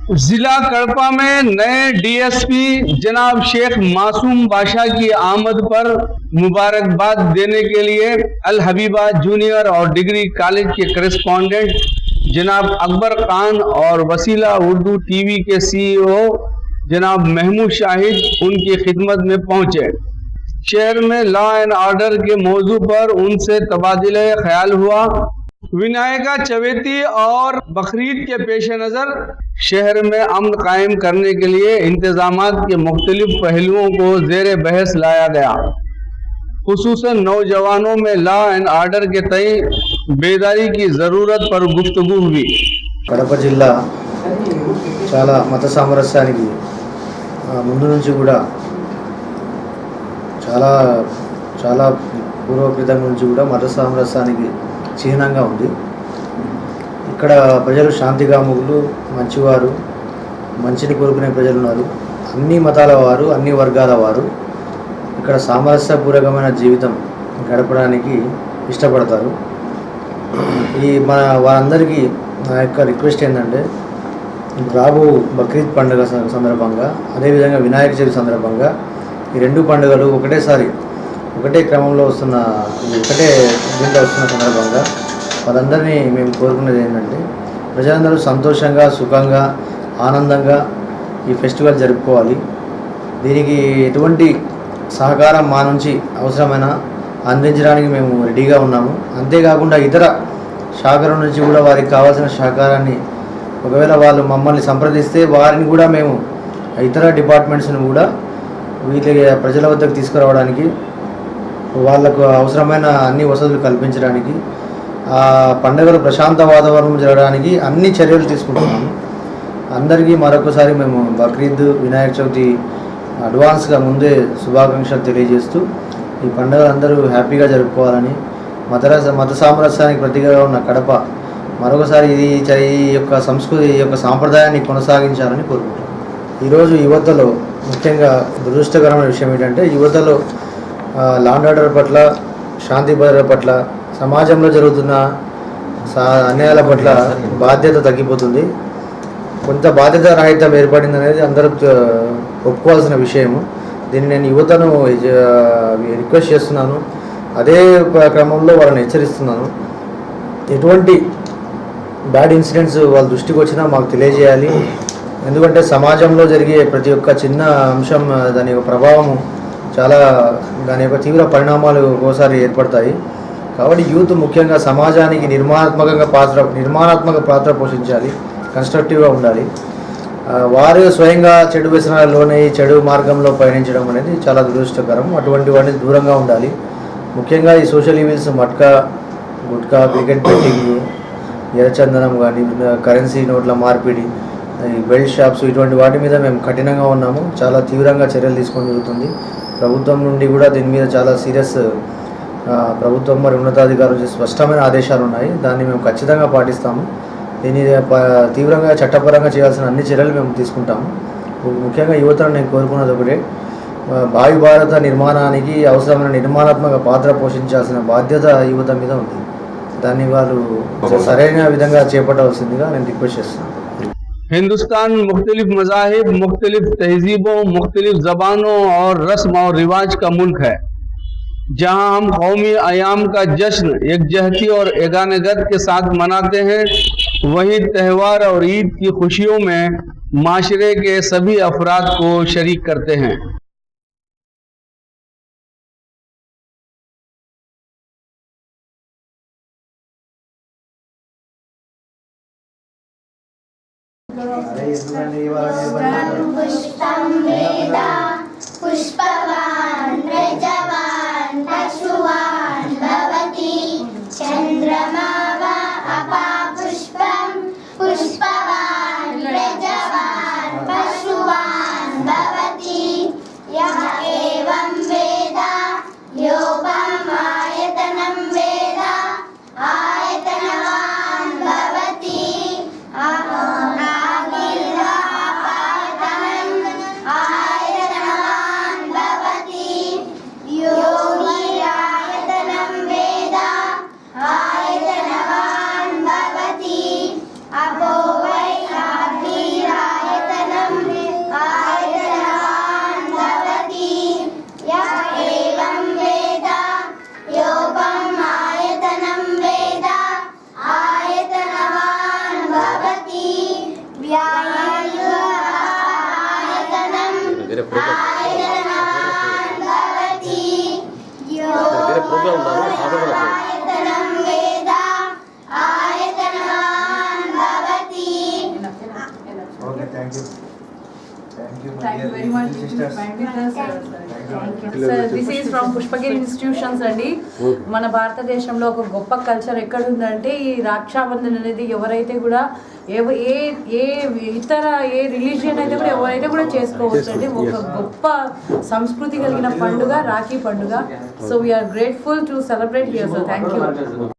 जिला कड़पा में नए डीएसपी जनाब शेख मासूम बादशाह की आमद पर मुबारकबाद देने के लिए अल हबीबा जूनियर और डिग्री कॉलेज के करेस्पॉन्डेंट जनाब अकबर खान और वसीला उर्दू टीवी के सीईओ जनाब महमूद शाहिद उनकी खिदमत में पहुंचे। शहर में लॉ एंड ऑर्डर के मौजू पर उनसे तबादला ख्याल हुआ। विनायका चवेती और बकरीद के पेश नज़र शहर में अमन कायम करने के लिए इंतजामात के मुख्तलिफ पहलुओं को ज़ेर बहस लाया गया। खुसूसन नौजवानों में लॉ एंड आर्डर के तय बेदारी की ज़रूरत पर गुफ्तगू हुई। కడప జిల్లా చాలా మత సామరస్యానికి ముందు నుంచి కూడా చాలా పూర్వకృతం నుంచి కూడా మత సామరస్యానికి చిహ్నంగా ఉంది. ఇక్కడ ప్రజలు శాంతికాముకులు, మంచివారు, మంచిని కోరుకునే ప్రజలు ఉన్నారు. అన్ని మతాల వారు, అన్ని వర్గాల వారు ఇక్కడ సామరస్యపూర్వకమైన జీవితం గడపడానికి ఇష్టపడతారు. మన వారందరికీ నా యొక్క రిక్వెస్ట్ ఏంటంటే, రాబో బక్రీద్ పండుగ సందర్భంగా, అదేవిధంగా వినాయక చవితి సందర్భంగా ఈ రెండు పండుగలు ఒకటే క్రమంలో వస్తున్న దీంట్లో వస్తున్న సందర్భంగా వాళ్ళందరినీ మేము కోరుకునేది ఏంటంటే, ప్రజలందరూ సంతోషంగా, సుఖంగా, ఆనందంగా ఈ ఫెస్టివల్ జరుపుకోవాలి. దీనికి ఎటువంటి సహకారం మా నుంచి అవసరమైన అందించడానికి మేము రెడీగా ఉన్నాము. అంతేకాకుండా ఇతర శాఖల నుంచి కూడా వారికి కావాల్సిన సహకారాన్ని, ఒకవేళ వాళ్ళు మమ్మల్ని సంప్రదిస్తే వారిని కూడా మేము ఇతర డిపార్ట్మెంట్స్ని కూడా వీళ్ళకి ప్రజల వద్దకు తీసుకురావడానికి, వాళ్ళకు అవసరమైన అన్ని వసతులు కల్పించడానికి, ఆ పండుగలు ప్రశాంత వాతావరణం జరగడానికి అన్ని చర్యలు తీసుకుంటున్నాము. అందరికీ మరొకసారి మేము బక్రీద్, వినాయక చవితి అడ్వాన్స్గా ముందే శుభాకాంక్షలు తెలియజేస్తూ ఈ పండుగలు అందరూ హ్యాపీగా జరుపుకోవాలని, మత సామరస్యానికి ప్రతిగా ఉన్న కడప మరొకసారి ఈ యొక్క సంస్కృతి, ఈ యొక్క సాంప్రదాయాన్ని కొనసాగించాలని కోరుకుంటున్నాం. ఈరోజు యువతలో ముఖ్యంగా దురదృష్టకరమైన విషయం ఏంటంటే, యువతలో లా అండ్ ఆర్డర్ పట్ల, శాంతి భద్రత పట్ల, సమాజంలో జరుగుతున్న అన్యాయాల పట్ల బాధ్యత తగ్గిపోతుంది. కొంత బాధ్యత రాహిత్యం ఏర్పడింది అనేది అందరూ ఒప్పుకోవాల్సిన విషయము. దీన్ని నేను యువతను రిక్వెస్ట్ చేస్తున్నాను. అదే క్రమంలో వాళ్ళని హెచ్చరిస్తున్నాను. ఎటువంటి బ్యాడ్ ఇన్సిడెంట్స్ వాళ్ళ దృష్టికి వచ్చినా మాకు తెలియజేయాలి. ఎందుకంటే సమాజంలో జరిగే ప్రతి ఒక్క చిన్న అంశం, దాని యొక్క ప్రభావము దాని యొక్క తీవ్ర పరిణామాలు ఒక్కోసారి ఏర్పడతాయి. కాబట్టి యూత్ ముఖ్యంగా సమాజానికి నిర్మాణాత్మక పాత్ర పోషించాలి, కన్స్ట్రక్టివ్గా ఉండాలి. వారు స్వయంగా చెడు వ్యసనాలలోనే చెడు మార్గంలో పయనించడం అనేది చాలా దురదృష్టకరం. అటువంటి వాటిని దూరంగా ఉండాలి. ముఖ్యంగా ఈ social events, matka, gutka, cricket betting, ఎర్రచందనం కానీ, కరెన్సీ నోట్ల మార్పిడి, ఈ బెల్ట్ షాప్స్, ఇటువంటి వాటి మీద మేము కఠినంగా ఉన్నాము. చాలా తీవ్రంగా చర్యలు తీసుకొని జరుగుతుంది. ప్రభుత్వం నుండి కూడా దీని మీద చాలా సీరియస్, ప్రభుత్వం మరి ఉన్నతాధికారుల నుంచి స్పష్టమైన ఆదేశాలు ఉన్నాయి. దాన్ని మేము ఖచ్చితంగా పాటిస్తాము. దీన్ని తీవ్రంగా చట్టపరంగా చేయాల్సిన అన్ని చర్యలు మేము తీసుకుంటాము. ముఖ్యంగా యువతను నేను కోరుకున్నది ఒకటే, భావి భారత నిర్మాణానికి అవసరమైన నిర్మాణాత్మక పాత్ర పోషించాల్సిన బాధ్యత యువత మీద ఉంది. దాన్ని వాళ్ళు సరైన విధంగా చేపట్టవలసిందిగా నేను రిక్వెస్ట్ చేస్తున్నాను. हिंदुस्तान मुख्तलिफ मज़ाहिब, मुख्तलिफ तहजीबों, मुख्तलिफ ज़बानों और रस्म और रिवाज का मुल्क है, जहाँ हम कौमी अयाम का जश्न यकजहती और एगानगत के साथ मनाते हैं। वहीं त्यौहार और ईद की खुशियों में माशरे के सभी अफराद को शरीक करते हैं। पुष्पं वेद पुष्पवान् प्रजवान् पशुवान् भवति चन्द्रमा वा अपा पुष्पं पुष्पवान् प्रजवान् पशुवान् भवति यः एवं वेद योपमायतनं वेद आयतनवान् भवति आयतनवान् भवति వేరే ప్రోగ్రామ్ ఆయతనవాన్ భవతి వేరే ప్రోగ్రామ్ ఉన్నాను ఆపకుండా ఆయతనం వేద ఆయతనవాన్ భవతి. Okay, thank you. Thank you very much. Sir, this is from Pushpagiri institutions అండి. మన భారతదేశంలో ఒక గొప్ప కల్చర్ ఎక్కడుందంటే ఈ రక్షాబంధన్ అనేది ఎవరైతే కూడా ఏ ఇతర ఏ రిలీజియన్ అయితే కూడా ఎవరైతే కూడా చేసుకోవచ్చు అండి. ఒక గొప్ప సంస్కృతి కలిగిన పండుగ రాఖీ పండుగ. So we are grateful to celebrate here. So thank you.